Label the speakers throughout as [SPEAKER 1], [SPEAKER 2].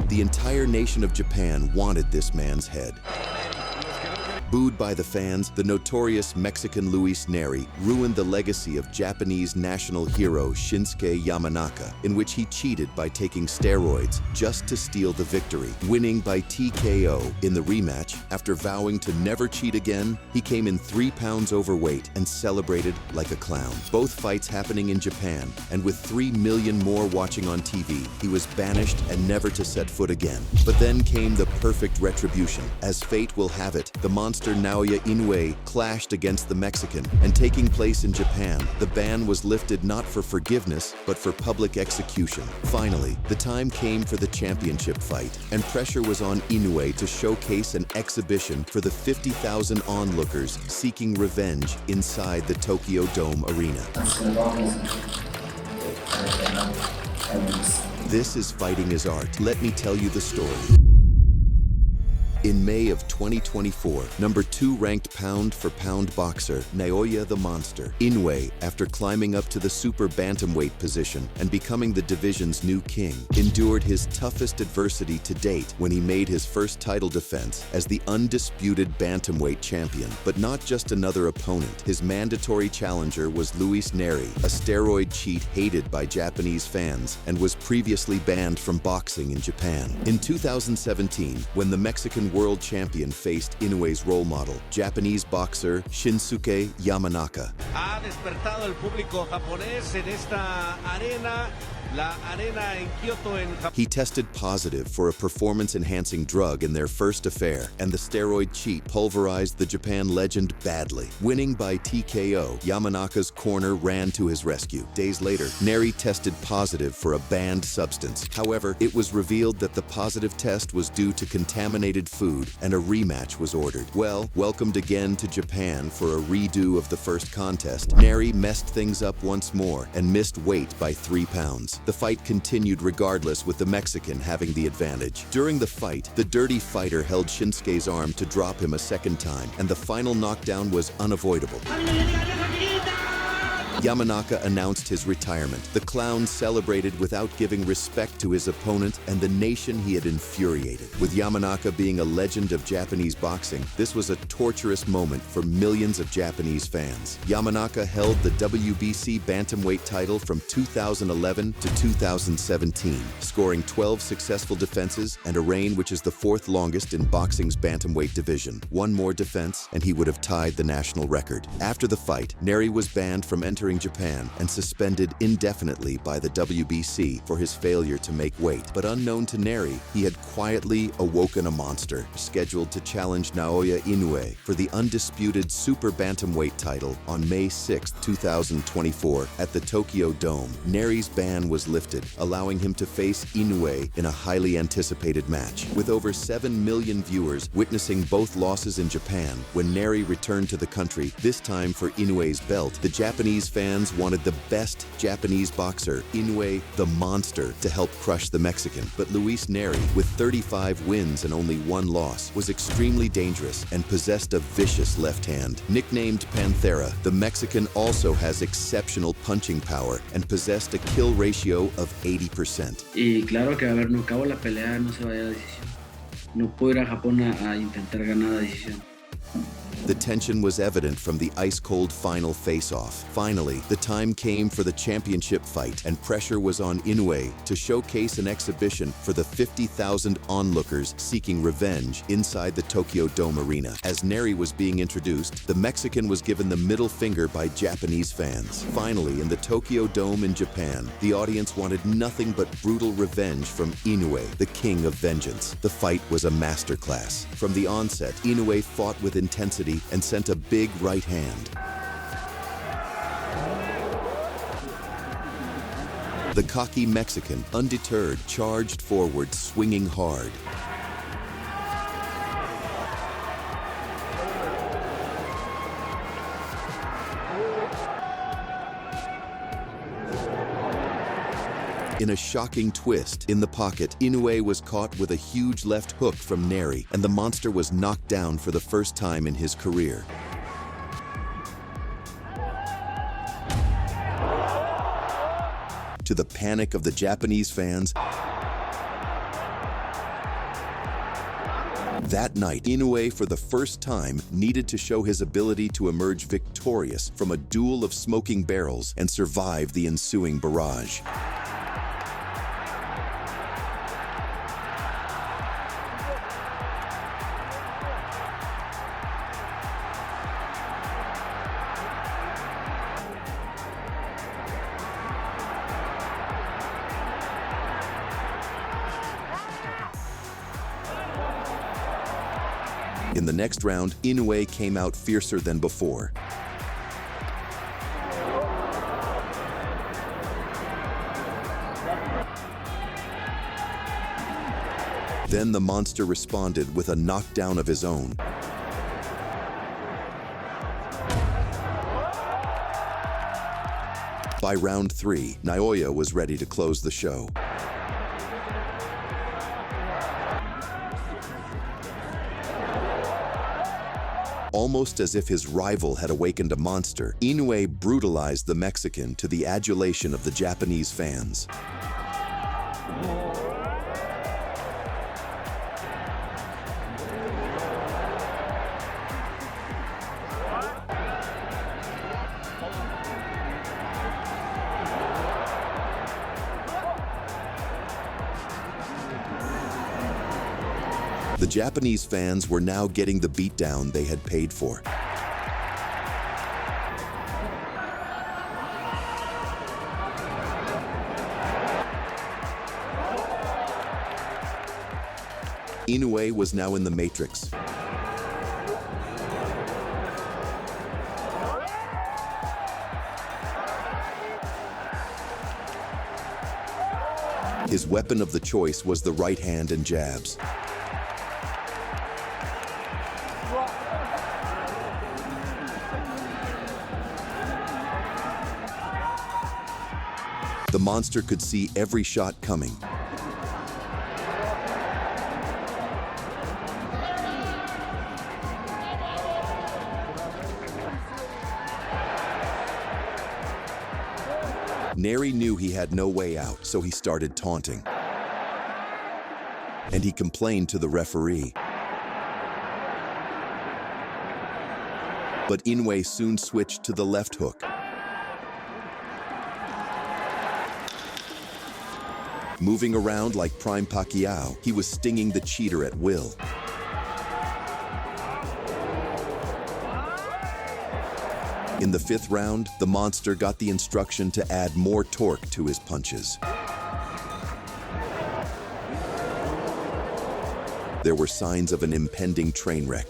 [SPEAKER 1] The entire nation of Japan wanted this man's head. Booed by the fans, the notorious Mexican Luis Neri ruined the legacy of Japanese national hero Shinsuke Yamanaka, in which he cheated by taking steroids just to steal the victory. Winning by TKO in the rematch, after vowing to never cheat again, he came in 3 pounds overweight and celebrated like a clown. Both fights happening in Japan, and with 3 million more watching on TV, he was banished and never to set foot again. But then came the perfect retribution. As fate will have it, the monster Naoya Inoue clashed against the Mexican, and taking place in Japan, the ban was lifted not for forgiveness, but for public execution. Finally, the time came for the championship fight, and pressure was on Inoue to showcase an exhibition for the 50,000 onlookers seeking revenge inside the Tokyo Dome arena. This is fighting his art. Let me tell you the story. In May of 2024, number 2 ranked pound-for-pound boxer Naoya the Monster Inoue, after climbing up to the super bantamweight position and becoming the division's new king, endured his toughest adversity to date when he made his first title defense as the undisputed bantamweight champion. But not just another opponent. His mandatory challenger was Luis Neri, a steroid cheat hated by Japanese fans and was previously banned from boxing in Japan. In 2017, when the Mexican world champion faced Inoue's role model, Japanese boxer Shinsuke Yamanaka.
[SPEAKER 2] Ha despertado el público japonés en esta arena. La arena en Kyoto en Japón.
[SPEAKER 1] He tested positive for a performance-enhancing drug in their first affair, and the steroid cheat pulverized the Japan legend badly. Winning by TKO, Yamanaka's corner ran to his rescue. Days later, Neri tested positive for a banned substance. However, it was revealed that the positive test was due to contaminated food, and a rematch was ordered. Well, welcomed again to Japan for a redo of the first contest, Neri messed things up once more and missed weight by 3 pounds. The fight continued regardless, with the Mexican having the advantage. During the fight, the dirty fighter held Shinsuke's arm to drop him a second time, and the final knockdown was unavoidable. Yamanaka announced his retirement. The clown celebrated without giving respect to his opponent and the nation he had infuriated. With Yamanaka being a legend of Japanese boxing, this was a torturous moment for millions of Japanese fans. Yamanaka held the WBC bantamweight title from 2011 to 2017, scoring 12 successful defenses and a reign which is the 4th longest in boxing's bantamweight division. One more defense and he would have tied the national record. After the fight, Neri was banned from entering Japan and suspended indefinitely by the WBC for his failure to make weight. But unknown to Neri, he had quietly awoken a monster, scheduled to challenge Naoya Inoue for the undisputed super bantamweight title on May 6, 2024 at the Tokyo Dome. Neri's ban was lifted, allowing him to face Inoue in a highly anticipated match. With over 7 million viewers witnessing both losses in Japan, when Neri returned to the country, this time for Inoue's belt, the Japanese fans wanted the best Japanese boxer, Inoue the Monster, to help crush the Mexican. But Luis Neri, with 35 wins and only 1 loss, was extremely dangerous and possessed a vicious left hand. Nicknamed Panthera, the Mexican also has exceptional punching power and possessed a kill ratio of 80%.
[SPEAKER 3] Y claro que, a ver, no acabo la pelea, no se vaya a decisión. No puedo ir a Japón a intentar ganar a decisión.
[SPEAKER 1] The tension was evident from the ice-cold final face-off. Finally, the time came for the championship fight, and pressure was on Inoue to showcase an exhibition for the 50,000 onlookers seeking revenge inside the Tokyo Dome arena. As Neri was being introduced, the Mexican was given the middle finger by Japanese fans. Finally, in the Tokyo Dome in Japan, the audience wanted nothing but brutal revenge from Inoue, the king of vengeance. The fight was a masterclass. From the onset, Inoue fought with intensity and sent a big right hand. The cocky Mexican, undeterred, charged forward, swinging hard. In a shocking twist, in the pocket, Inoue was caught with a huge left hook from Neri, and the monster was knocked down for the first time in his career. To the panic of the Japanese fans, That night, Inoue, for the first time, needed to show his ability to emerge victorious from a duel of smoking barrels and survive the ensuing barrage. In the next round, Inoue came out fiercer than before. Then the monster responded with a knockdown of his own. By round 3, Naoya was ready to close the show. Almost as if his rival had awakened a monster, Inoue brutalized the Mexican to the adulation of the Japanese fans. The Japanese fans were now getting the beatdown they had paid for. Inoue was now in the matrix. His weapon of the choice was the right hand and jabs. The monster could see every shot coming. Neri knew he had no way out, so he started taunting. And he complained to the referee. But Inoue soon switched to the left hook. Moving around like Prime Pacquiao, he was stinging the cheater at will. In the 5th round, the monster got the instruction to add more torque to his punches. There were signs of an impending train wreck.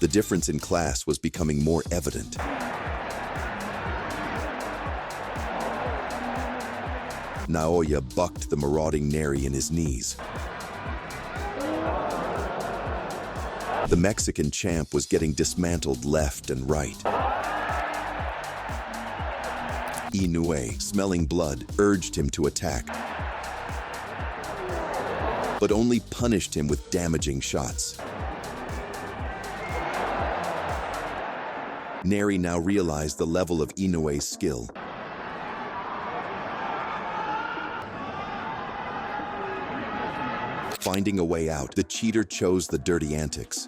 [SPEAKER 1] The difference in class was becoming more evident. Naoya bucked the marauding Neri in his knees. The Mexican champ was getting dismantled left and right. Inoue, smelling blood, urged him to attack, but only punished him with damaging shots. Neri now realized the level of Inoue's skill. Finding a way out, the cheater chose the dirty antics.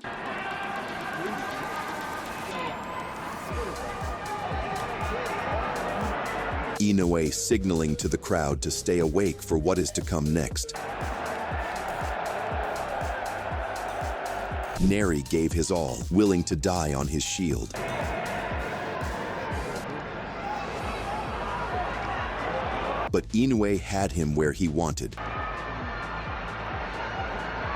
[SPEAKER 1] Inoue signaling to the crowd to stay awake for what is to come next. Neri gave his all, willing to die on his shield. But Inoue had him where he wanted.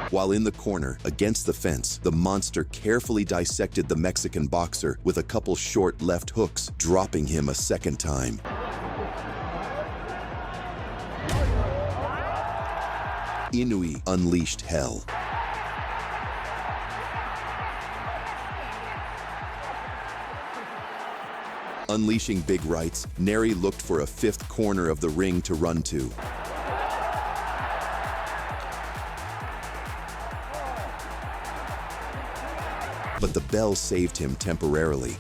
[SPEAKER 1] While in the corner, against the fence, the monster carefully dissected the Mexican boxer with a couple short left hooks, dropping him a second time. Inoue unleashed hell. Unleashing big rights, Neri looked for a 5th corner of the ring to run to. But the bell saved him temporarily.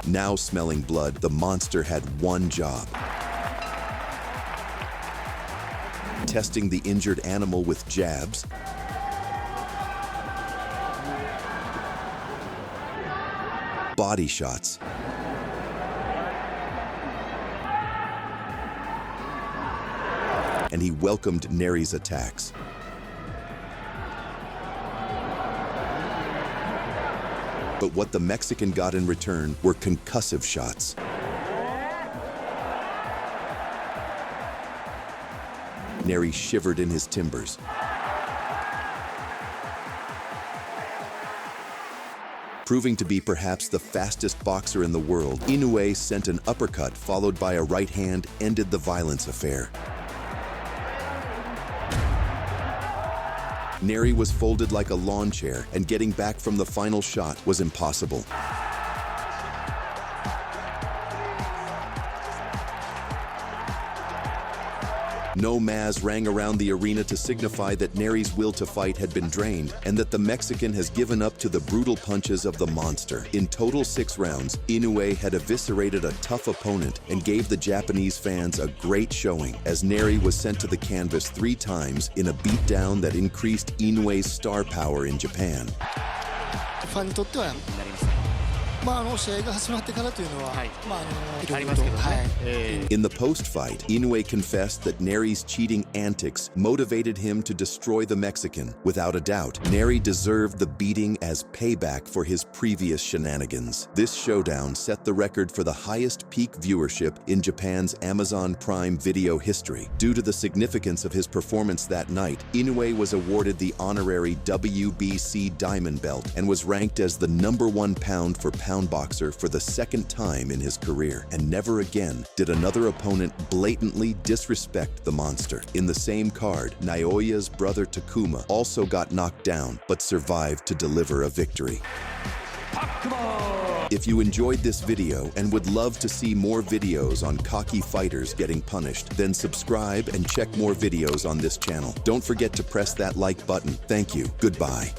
[SPEAKER 1] Now smelling blood, the monster had one job: testing the injured animal with jabs, body shots, and he welcomed Neri's attacks. But what the Mexican got in return were concussive shots. Neri shivered in his timbers. Proving to be perhaps the fastest boxer in the world, Inoue sent an uppercut followed by a right hand ended the violence affair. Neri was folded like a lawn chair, and getting back from the final shot was impossible. No mass rang around the arena to signify that Neri's will to fight had been drained and that the Mexican has given up to the brutal punches of the monster. In total 6 rounds, Inoue had eviscerated a tough opponent and gave the Japanese fans a great showing, as Neri was sent to the canvas 3 times in a beatdown that increased Inoue's star power in Japan.
[SPEAKER 4] ファンにとっては試合が始まってからというのは、いろいろと、
[SPEAKER 1] In the post-fight, Inoue confessed that Neri's cheating antics motivated him to destroy the Mexican. Without a doubt, Neri deserved the beating as payback for his previous shenanigans. This showdown set the record for the highest peak viewership in Japan's Amazon Prime Video history. Due to the significance of his performance that night, Inoue was awarded the honorary WBC Diamond Belt and was ranked as the #1 pound for pound boxer for the 2nd time in his career, and never again did another opponent blatantly disrespect the monster. In the same card, Naoya's brother Takuma also got knocked down but survived to deliver a victory. If you enjoyed this video and would love to see more videos on cocky fighters getting punished, then subscribe and check more videos on this channel. Don't forget to press that like button. Thank you. Goodbye.